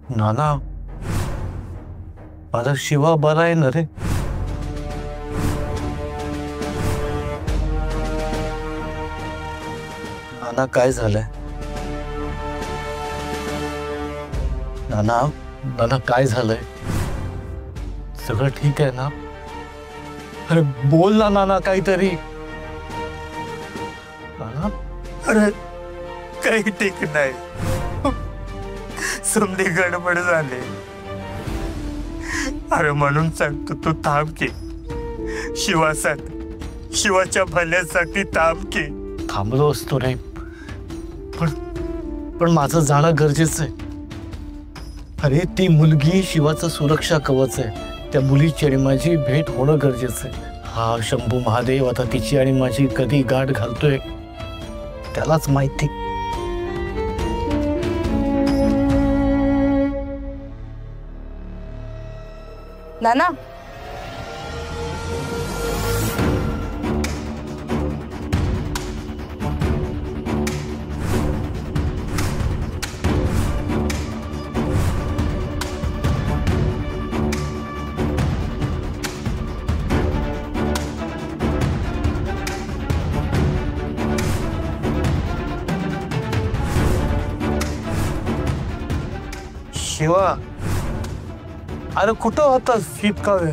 नाना माझा शिवा बरा आहे ना रे? नाना काय झालंय? नाना नाना काय झालंय? सगळं ठीक आहे ना? अरे बोल ना नाना काहीतरी. नाना अरे काही ठीक नाही, समधी गडबड झाली. अरे म्हणून सांगतो तू थांब की, शिवाच्या भल्यासाठी थांब की. थांबलो असतो रे, पण माझं जाणं गरजेचं आहे. अरे ती मुलगी शिवाचं सुरक्षा कवच आहे. त्या मुलीची आणि माझी भेट होणं गरजेचं आहे. हा शंभू महादेव आता तिची आणि माझी कधी गाठ घालतोय त्यालाच माहिती. नाना शिवा, अरे कुठं होतास इतका वेळ?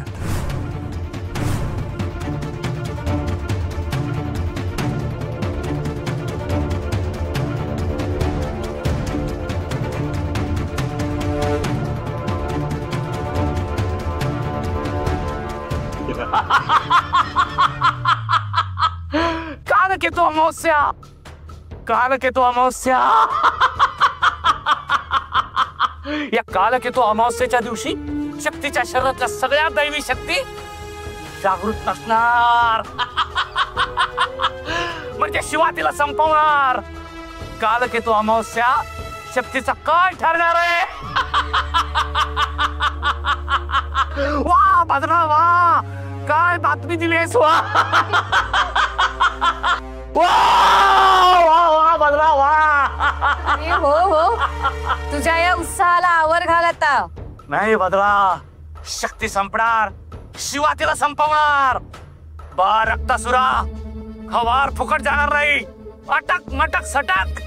काल के तो अमावस्या, काल के तो अमावस्या. या काल के तो अमावस्येच्या दिवशी शक्तीच्या शरीरातल्या सगळ्या दैवी शक्ती जागृत असणार. म्हणजे शिवा तिला संपवणार. काल के तो अमावस्या शक्तीचा काय ठरणार आहे? वा भद्रा वा, काय बातमी दिलीस वा. वा भद्रा वा. हो हो, तुझ्या या उत्साहाला आवर घाल आता. नाही भद्रा, शक्ती संपणार, शिवा तिला संपवणार. बा रक्तासुरा, हवार फुकट जाणार नाही. अटक मटक सटक.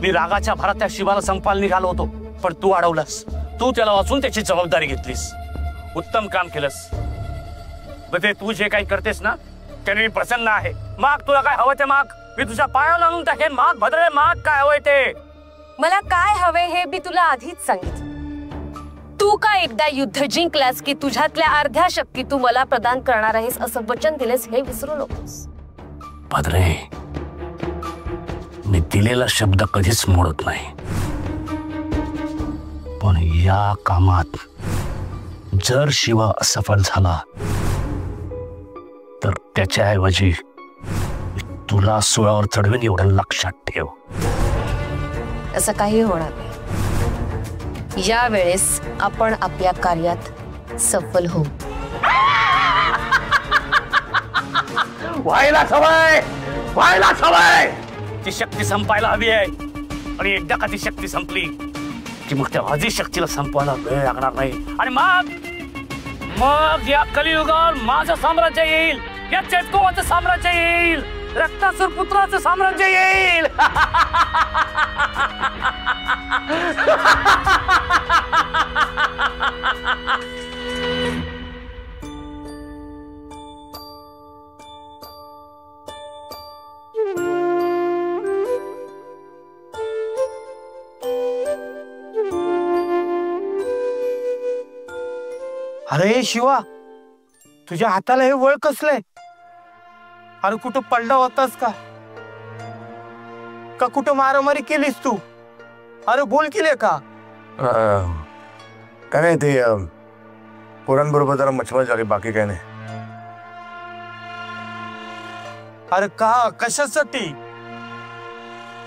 मी रागाच्या भरात त्या शिवाला संपायला निघालो होतो, पण तू अडवलंस. तू त्याला वाचून त्याची जबाबदारी घेतलीस. उत्तम काम केलंस. बदे तू जे काही करतेस ना त्याने मी प्रसन्न आहे. माग तुला काय हवं ते माग, मी तुझ्या पायावर लावून टाकेन. माग भद्रे, माग काय हवंय ते. मला काय हवे हे मी तुला आधीच सांगितलं. तू का एकदा युद्ध जिंकलास की तुझ्यातल्या अर्ध्या शक्ती तू मला प्रदान करणार आहेस असं वचन दिलेस हे विसरू नकोस. भद्रे, मी दिलेला शब्द कधीच मोडत नाही, पण या कामात जर शिवा असफल झाला तर त्याच्याऐवजी तुला सुळावर चढवेन एवढं लक्षात ठेव. असं काही होणार नाही. या वेळेस आपण आपल्या कार्यात सफल होऊ. व्हायलाच हवंय, व्हायलाच हवंय. ती शक्ती संपायला हवी आहे, आणि एकदा का ती शक्ती संपली की मग त्या माझी शक्तीला संपवायला वेळ लागणार नाही. आणि मग या कलियुगात माझं साम्राज्य येईल, या चैतकोवाचं साम्राज्य येईल, रक्तासुर पुत्राचं साम्राज्य येईल. अरे शिवा, तुझ्या हाताला हे वळ कसलंय? अरे कुठं पडला होतास का कुठं मारामारी केलीस तू? अरे बोल केले का? काय नाही, ते पोरांबरोबर जरा मच्छमच झाली, बाकी काय नाही. अरे का, कशासाठी?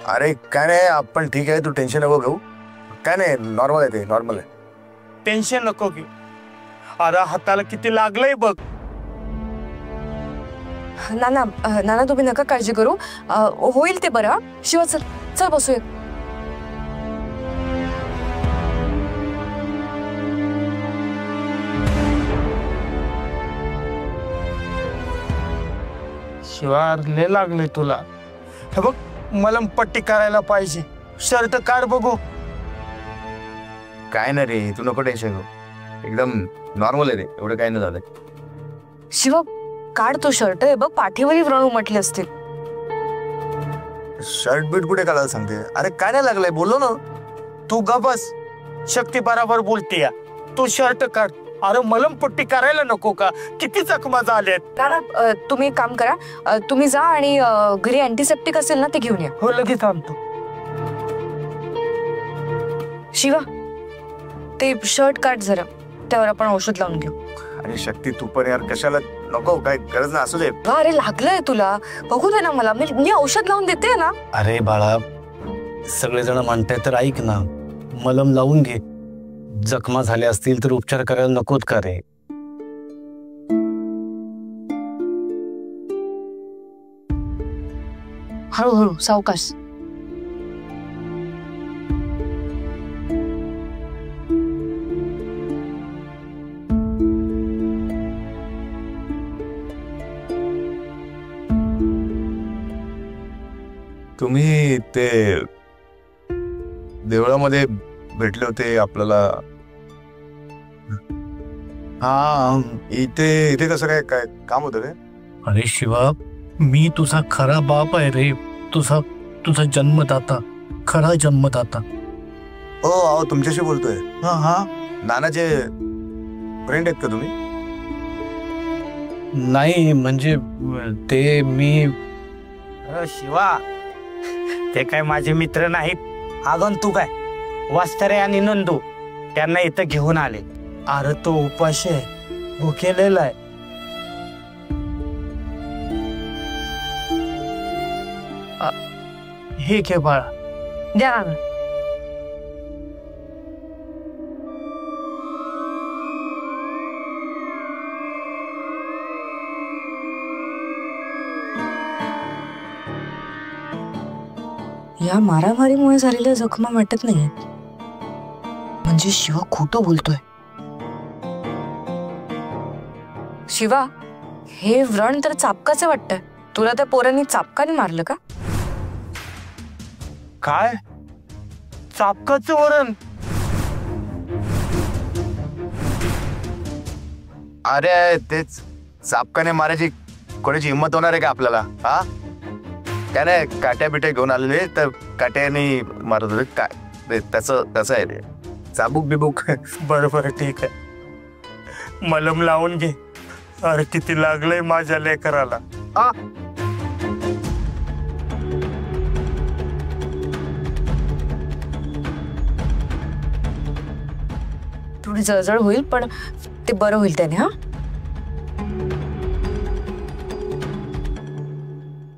अरे काय नाही, आपण ठीक आहे, तू टेन्शन नको घेऊ. काय नाही, नॉर्मल आहे, ते नॉर्मल आहे. टेन्शन नको घेऊ. अरे हाताला किती लागलंय बघ. नाना नाना तुम्ही नका काळजी करू, होईल ते बरं. शिवा चल चल बसूया. शिवार लय लागले तुला. हे बघ मलम पट्टी करायला पाहिजे. शर्ट काढ बघू. काय ना रे, तू नको टेन्शन घेऊ, एकदम नॉर्मल आहे रे, एवढं काय नाही झालंय. शिवा काढ तो शर्ट. हे बघ पाठीवरही व्रण उमटले असतील. शर्ट बीट कुठे काढायला सांगते? अरे काय नाही लागलंय, बोललो ना. तू ग बस. शक्ती बराबर बोलतीय. तू शर्ट काढ. अरे मलम पट्टी करायला नको का? किती जखमा झाल्यात. दादा तुम्ही एक काम करा, तुम्ही जा आणि घरी अँटीसेप्टिक असेल ना ते घेऊन या. हो लगेच आणतो. शिवा ते शर्ट काढ जरा, त्यावर आपण औषध लावून घेऊ. अरे शक्ती तू पण यार कशाला, नको, काय गरज ना, असू दे. अरे लागलंय तुला, बघू दे ना मला, मी औषध लावून देते ना. अरे बाळा, सगळेजण म्हणताय तर ऐक ना, मलम लावून घे. जखमा झाल्या असतील तर उपचार करायला नकोत का रे? हळूहळू सावकाश. तुम्ही ते देवळामध्ये भेटले होते आपल्याला. हा, इथे कसं काय काय काम होतं रे? अरे शिवा, मी तुझा खरा बाप आहे रे. तुझा जन्मदाता, खरा जन्मदाता. हो अहो, तुमच्याशी बोलतोय. हा हा. नानाचे फ्रेंड आहेत का तुम्ही? नाही म्हणजे ते मी. शिवा ते काय माझे मित्र नाहीत, आगंतुक आहे. वास्तरे आणि नंदू त्यांना इथं घेऊन आले. अरे तो उपाशी आहे, भुकेलेला आहे. हे घे बाळा. द्या ना. या मारामारीमुळे झालेल्या जखमा वाटत नाहीये. म्हणजे शिवा खोटं बोलतोय. शिवा हे व्रण तर चापकाचे वाटतंय. तुला त्या पोरांनी चापकाने मारलं का? काय चापकाचं वरण? अरे तेच, चापकाने मारायची कोणाची हिंमत होणार आहे का आपल्याला? हा काय नाही, काट्या बिट्या घेऊन आलेले तर काट्याने मारत होते. काय तसं आहे रे, चाबूक बिबूक. बरोबर ठीक आहे, मलम लावून घे. अरे किती लागलंय माझ्या लेकराला. थोडी जळजळ होईल पण ते बरं होईल त्याने. हा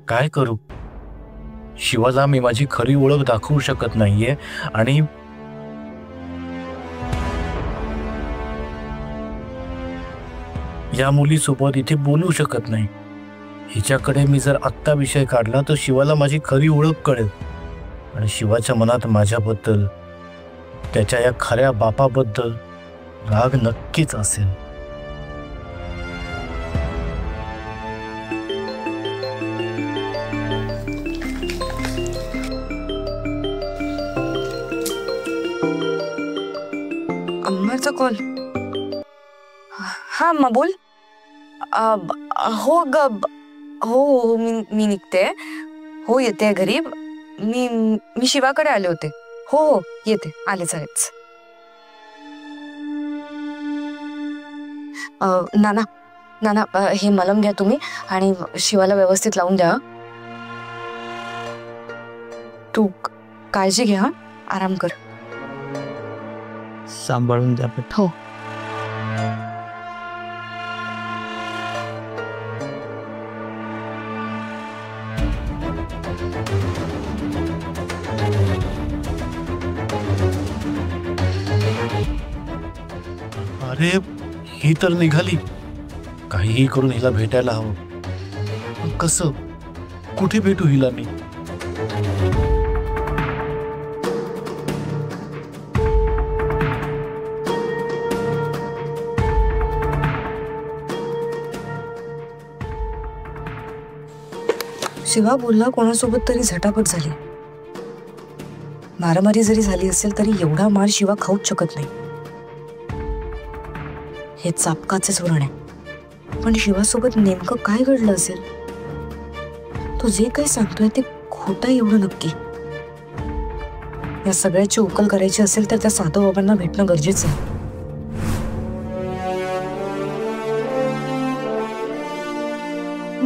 काय करू? शिवाला मी माझी खरी ओळख दाखवू शकत नाहीये आणि या मुलीसोबत इथे बोलू शकत नाही. हिच्याकडे मी जर आत्ता विषय काढला तर शिवाला माझी खरी ओळख कळेल आणि शिवाच्या मनात माझ्याबद्दल, त्याच्या या खऱ्या बापाबद्दल राग नक्कीच असेल. अम्माचा कॉल. हा मा बोल. हो ग, हो मी निघते. हो येते घरी. मी शिवाकडे आले होते. हो येते, आले चालेच. नाना नाना हे मलम घ्या तुम्ही आणि शिवाला व्यवस्थित लावून द्या. तू काळजी घ्या, आराम कर. सांभाळून द्या. हो. अरे ही तर निघाली. काहीही करून हिला भेटायला हवं. पण कसं, कुठे भेटू हिला मी? शिवा बोलला कोणासोबत तरी झटापट झाली. मारामारी जरी झाली असेल तरी एवढा मार शिवा खाऊच शकत नाही. हे चापकाचेच वर्ण आहे. पण शिवासोबत नेमकं काय घडलं असेल? तो जे काही सांगतोय ते खोटं एवढं नक्की. या सगळ्याची उकल करायची असेल तर त्या साधू बाबांना भेटणं गरजेचं आहे.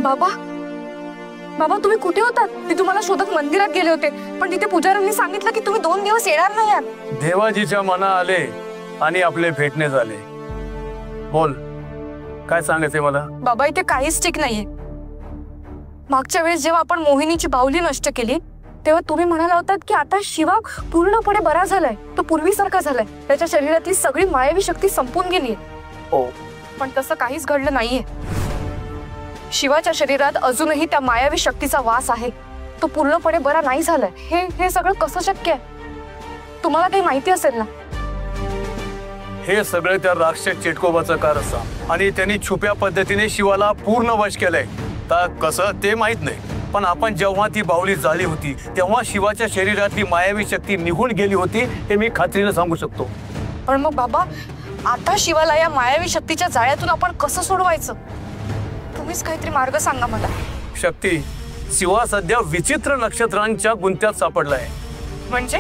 बाबा बाबा तुम्ही कुठे होतात? मी तुम्हाला शोधत मंदिरात गेले होते, पण तिथे पुजाऱ्यांनी सांगितलं की तुम्ही 2 दिवस येणार नाही आहात. देवाजीच्या मना आले आणि आपले भेटणे झाले. बोल, काय सांगायचंय मला? बाबा इथे काहीच ठीक नाहीये. मागच्या वेळेस जेव्हा आपण मोहिनीची बाहुली नष्ट केली तेव्हा तुम्ही म्हणाला होतात की आता शिवा पूर्णपणे बरा झालाय, तो पूर्वीसारखा झालाय, त्याच्या शरीरातली सगळी मायावी शक्ती संपून गेलीये. हो, पण तसं काहीच घडलं नाहीये. शिवाच्या शरीरात अजूनही त्या मायावी शक्तीचा वास आहे. तो पूर्णपणे बरा नाही झालाय. हे सगळं कसं शक्य आहे? तुम्हाला काही माहिती असेल ना? हे सगळे त्या राक्षस चेटकोबाचं कारस्थान, आणि त्यांनी छुप्या पद्धतीने शिवाला पूर्ण वश केलंय. तर कसं ते माहित नाही, पण आपण जेव्हा ती बाहुली झाली होती तेव्हा शिवाच्या शरीरातली मायावी शक्ती निघून गेली होती, हे मी खात्रीने सांगू शकतो. पण मग बाबा आता शिवाला या मायावी शक्तीच्या जाळ्यातून आपण कसं सोडवायचं? तुम्हीच काहीतरी मार्ग सांगा मला. शक्ती, शिवा सध्या विचित्र नक्षत्रांच्या गुंत्यात सापडलाय. म्हणजे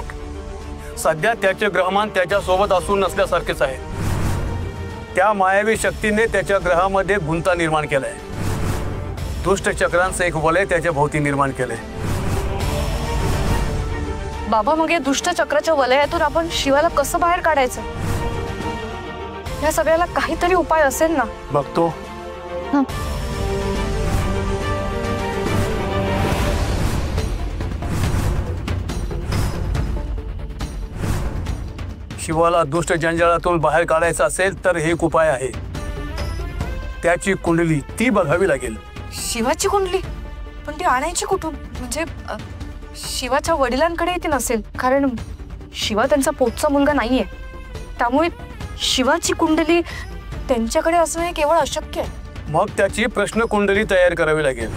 सध्या त्याचे ग्रहमान त्याच्या सोबत असून नसल्यासारखेच आहे. त्या मायावी शक्तीने त्याच्या ग्रहामध्ये गुंता निर्माण केलाय. दुष्ट चक्रांचं एक वलय त्याच्या भोवती निर्माण केलंय. बाबा मग या दुष्ट चक्राच्या वलयातून आपण शिवाला कसं बाहेर काढायचं? या सगळ्याला काहीतरी उपाय असेल ना? बघतो. शिवाला दुष्ट जंजाळातून बाहेर काढायचं असेल तर हे एक उपाय आहे. त्याची कुंडली ती बघावी लागेल. शिवाची कुंडली? पण ती आणायची कुठून? म्हणजे शिवाच्या वडिलांकडे ती नसेल, कारण शिवा त्यांचा पोटचा मुलगा नाहीये. त्यामुळे शिवाची कुंडली त्यांच्याकडे असणं हे केवळ अशक्य आहे. मग त्याची प्रश्न कुंडली तयार करावी लागेल.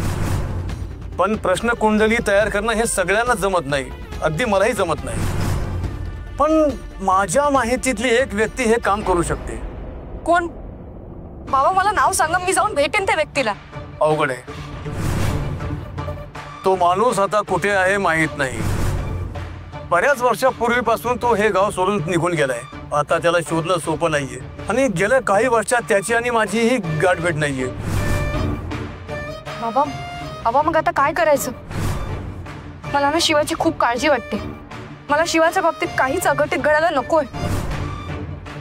पण प्रश्न कुंडली तयार करणं हे सगळ्यांना जमत नाही, अगदी मलाही जमत नाही. पण माझ्या माहितीतली एक व्यक्ती हे काम करू शकते. कोण? बाबा मला नाव सांगा, मी जाऊन भेटेन त्या व्यक्तीला. अवघड आहे. तो माणूस आता कुठे आहे माहित नाही. बऱ्याच वर्षापूर्वीपासून तो हे गाव सोडून निघून गेलाय. आता त्याला शोधणं सोपं नाहीये, आणि गेल्या काही वर्षात त्याची आणि माझी ही गाठभेट नाहीये. बाबा मग आता काय करायचं? मला ना शिवाची खूप काळजी वाटते. मला शिवाच्या बाबतीत काहीच अघटित घडायला नकोय.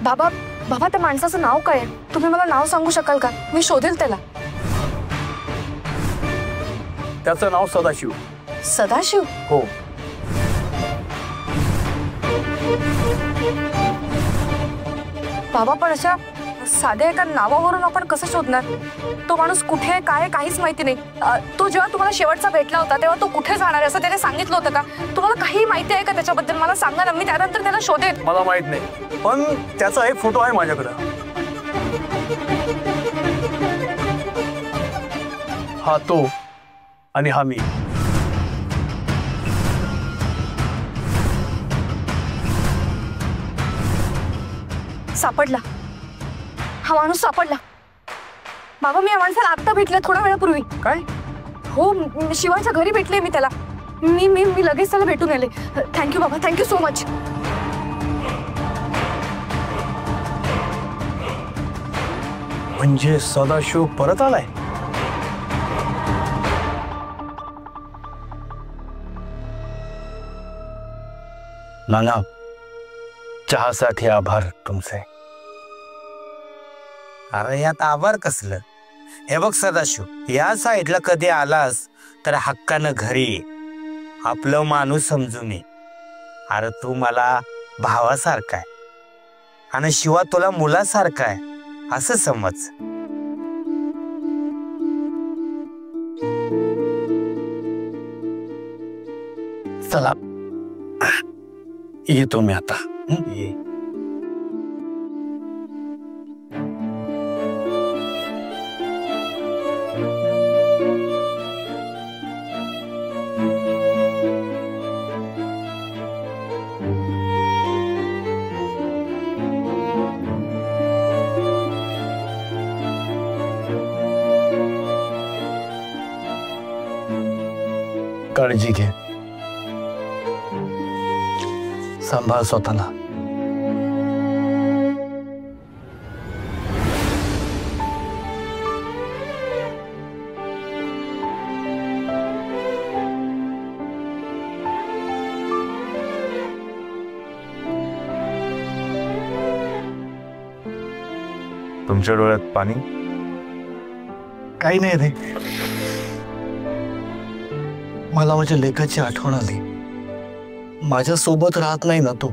बाबा त्या माणसाचं नाव काय आहे? तुम्ही मला नाव सांगू शकाल का? मी शोधेल त्याला. त्याचं नाव सदाशिव. सदाशिव? हो. बाबा पण अशा साध्या एका नावावरून आपण कसं शोधणार? तो माणूस कुठे काय काहीच माहिती नाही. तो जेव्हा तुम्हाला शेवटचा भेटला होता तेव्हा तो कुठे जाणार असं त्याने सांगितलं होतं का? तुम्हाला काही माहिती आहे का त्याच्याबद्दल? मला सांगा ना, मी त्यानंतर त्याला शोधेन. मला माहित नाही, पण त्याचा एक फोटो आहे माझ्याकडे. हा तो आणि हा मी. सापडला, हा माणूस सापडला. बाबा मी या माणसाला आत्ता भेटले थोड्या वेळापूर्वी. काय? हो, शिवाच्या घरी भेटले मी त्याला. मी लगेच त्याला भेटून आले. थँक्यू बाबा, थँक्यू सो मच. म्हणजे सदाशिव परत आलाय? नाना, चहासाठी आभार तुमचे. अरे यात आभार कसलं? हे बघ सदाशिव, या साईडला कधी आलास तर हक्कानं घरी ये. आपलं माणूस समजून ये. अरे तू मला भावासारखा आहे आणि शिवा तुला मुलासारखा आहे असं समज. चला येतो मी आता. ये. काळजी घे, सांभाळ स्वतःला. तुमच्या डोळ्यात पाणी? काही नाही रे, मला माझ्या लेकाची आठवण आली. माझ्या सोबत राहत नाही ना तो,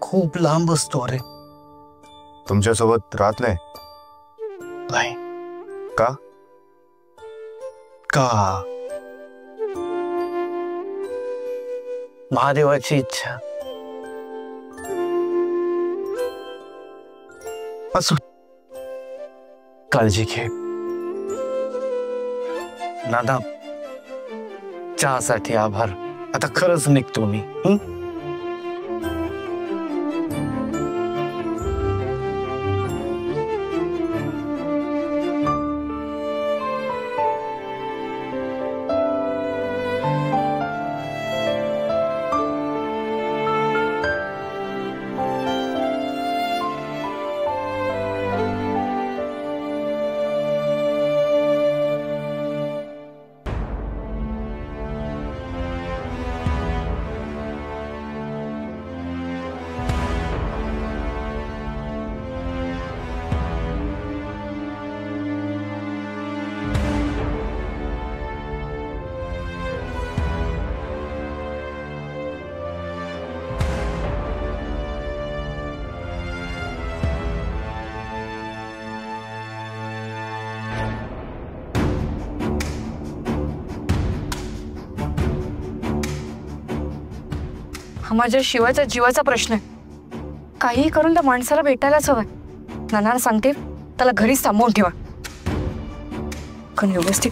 खूप लांब असतो. अरे तुमच्या सोबत राहत नाही? नाही. का? का महादेवाची इच्छा. असो, काळजी घे. नाना, चहासाठी आभार. आता खरंच निघतो मी. हा माझ्या शिवाच्या जीवाचा प्रश्न आहे. काहीही करून त्या माणसाला भेटायलाच हवंय. नाना सांगते त्याला घरीच थांबवून ठेवा. पण व्यवस्थित.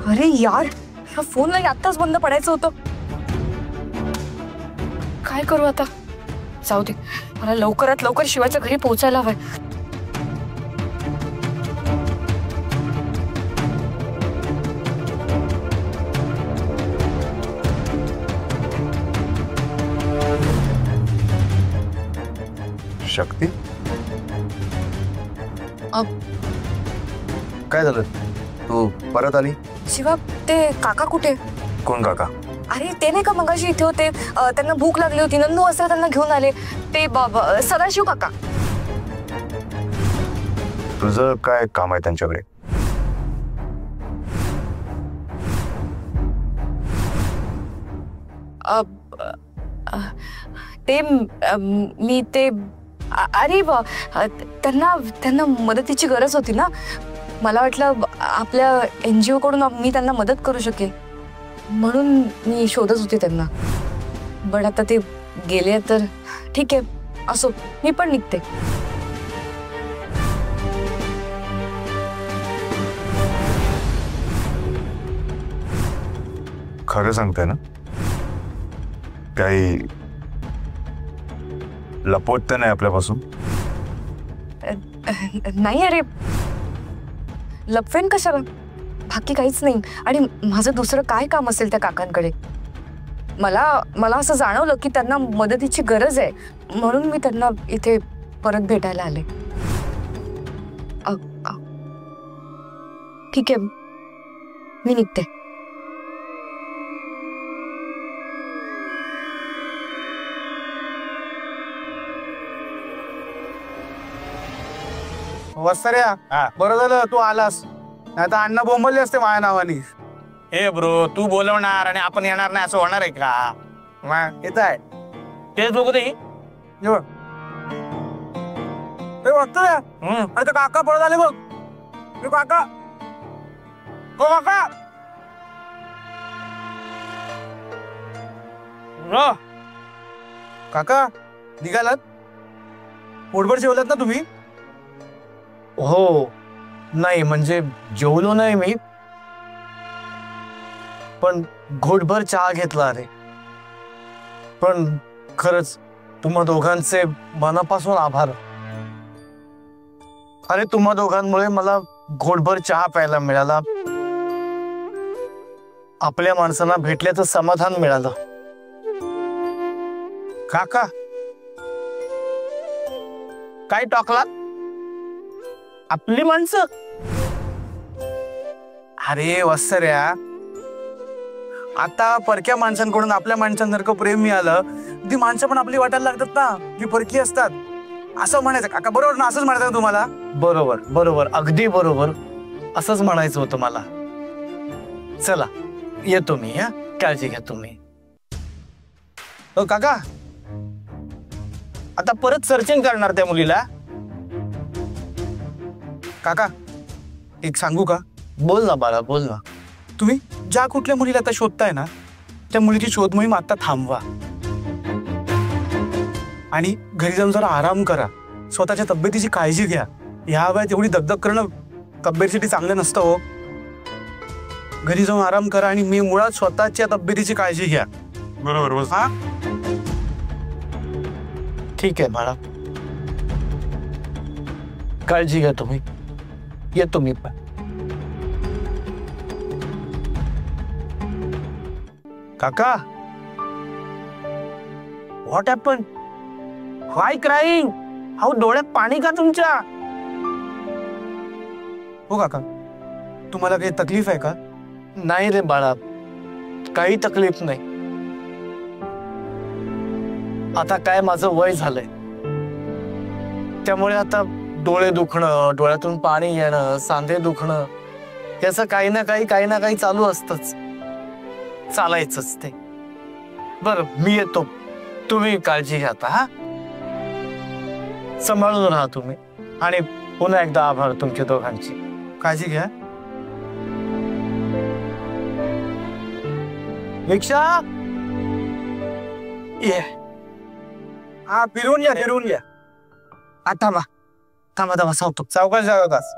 अरे यार, ह्या फोनला आत्ताच बंद पडायचं होतं. काय करू आता? जाऊ दे, मला लवकरात लवकर शिवाच्या घरी पोहोचायला हवंय. शक्ती, काय झालं? तू परत आली? शिवा, ते काका कुठे? कोण काका? अरे ते नाही का मगाशी इथे होते, त्यांना भूक लागली होती, नंदू असं त्यांना घेऊन आले ते सदाशिव काका. तुझं काय काम आहे त्यांच्याकडे? ते मी ते अरे त्यांना मदतीची गरज होती ना. मला वाटलं आपल्या NGO कडून मी त्यांना मदत करू शकेल म्हणून मी शोधत होते त्यांना. पण आता ते गेले तर ठीक आहे, असो, मी पण निघते. खरं सांगताय ना? काही लपवत नाही आपल्यापासून? नाही, अरे लपवेन कशाला, बाकी काहीच नाही. आणि माझं दुसरं काय काम असेल त्या काकांकडे? मला असं जाणवलं की त्यांना मदतीची गरज आहे म्हणून मी त्यांना इथे परत भेटायला आले. ठीक आहे, मी निघते. वस्तर्या, बरं झालं तू आलास, नाही तर अण्णा बोंबलले असते माझ्या नावाने. हे ब्रो, तू बोलवणार आणि आपण येणार नाही असं होणार आहे का? येत आहे तेच बघू दे. वस्तर्या, अरे काका पळत आले बघ. काका, हो काका. काका निघालात? पोटभर जेवलात ना तुम्ही? हो, नाही म्हणजे जेवलो नाही मी, पण घोटभर चहा घेतला. अरे पण खरंच तुम्हा दोघांचे मनापासून आभार. अरे तुम्हा दोघांमुळे मला घोटभर चहा प्यायला मिळाला, आपल्या माणसांना भेटल्याचं समाधान मिळालं. काका काय टाकला? आपली माणसं? अरे वत्सऱ्या, आता परक्या माणसांकडून आपल्या माणसांसारखं प्रेम मिळालं, ती माणसं पण आपली वाटायला लागतात ना, ती परकी असतात असं म्हणायचं काका. बरोबर ना? असंच म्हणायचं तुम्हाला? बरोबर बरोबर, अगदी बरोबर, असंच म्हणायचं होतं मला. चला येतो मी. हा, काळजी घ्या तुम्ही. काका आता परत सर्चिंग करणार त्या मुलीला? काका एक सांगू का? बोल ना बाळा, बोल ना. तुम्ही ज्या कुठल्या मुलीला आता शोधताय ना, त्या मुलीची शोध मोहीम आता थांबवा आणि घरी जाऊन जरा आराम करा. स्वतःच्या तब्येतीची काळजी घ्या. ह्या वयात एवढी दगदग करणं तब्येतीसाठी चांगलं नसतं हो. घरी जाऊन आराम करा आणि मी मुळात स्वतःच्या तब्येतीची काळजी घ्या. बरोबर? हा, ठीक आहे बाळा, काळजी घ्या तुम्ही. येतो मी पण. काका व्हॉट हॅपन? Why crying? अहो डोळ्यात पाणी का तुमच्या? हो काका, तुम्हाला काही तकलीफ आहे का? नाही रे बाळा, काही तकलीफ नाही. आता काय माझं वय झालंय, त्यामुळे आता डोळे दुखणं, डोळ्यातून पाणी येणं, सांधे दुखणं, याचं काही ना काही चालू असतंच. चालायचंच ते. बरं मी येतो, तुम्ही काळजी घ्या आता. हा, सांभाळून राहा तुम्ही. आणि पुन्हा एकदा आभार तुमच्या दोघांची. काळजी घ्या. रिक्षा ये. हा, फिरून या, फिरून या. थांबा थांबा थांबा, सांगतो. सावकाश सावकाश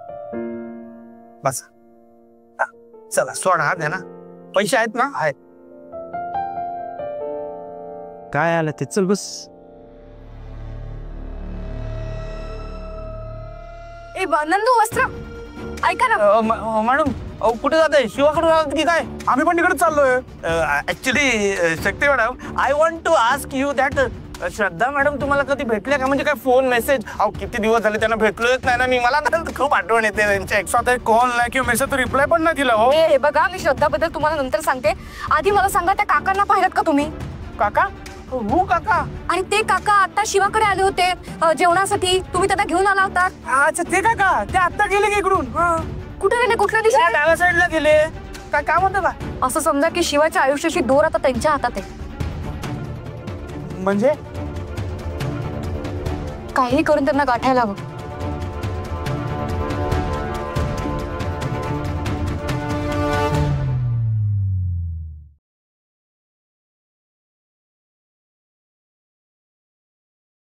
बस. चला सोडा. हात द्या ना. पैसे आहेत ना? आहेत. काय आलं ते? चल बस. ए नंदू, वस्त्र ऐका ना. मॅडम कुठे जात आहे? शिवाकडे जात की काय? आम्ही पण तिकडे चाललोय. Actually Shakti madam, I want to ask you that Shraddha madam तुम्हाला कधी भेटल्या का? म्हणजे काय फोन मेसेज? अहो किती दिवस झाले त्यांना भेटलोच नाही ना मी. मला खूप आठवण येते त्यांच्या. स्वतः कॉल नाही किंवा मेसेज तर रिप्लाय पण नाही दिला. हो हे बघा, मी श्रद्धाबद्दल तुम्हाला नंतर सांगते. आधी मला सांगा, त्या काकांना पाहिलं का तुम्ही? काका? हो काका. आणि ते काका आता शिवाकडे आले होते जेवणासाठी. तुम्ही त्यांना घेऊन आला होता. अच्छा ते काका, ते आता गेले की इकडून? कुठे गेले? कुठल्या दिशेला? डाव्या साईडला गेले. काय काम होतं का? असं समजा की शिवाच्या आयुष्याची दोर आता त्यांच्या हातात आहे. म्हणजे काही करून त्यांना गाठायला हवं.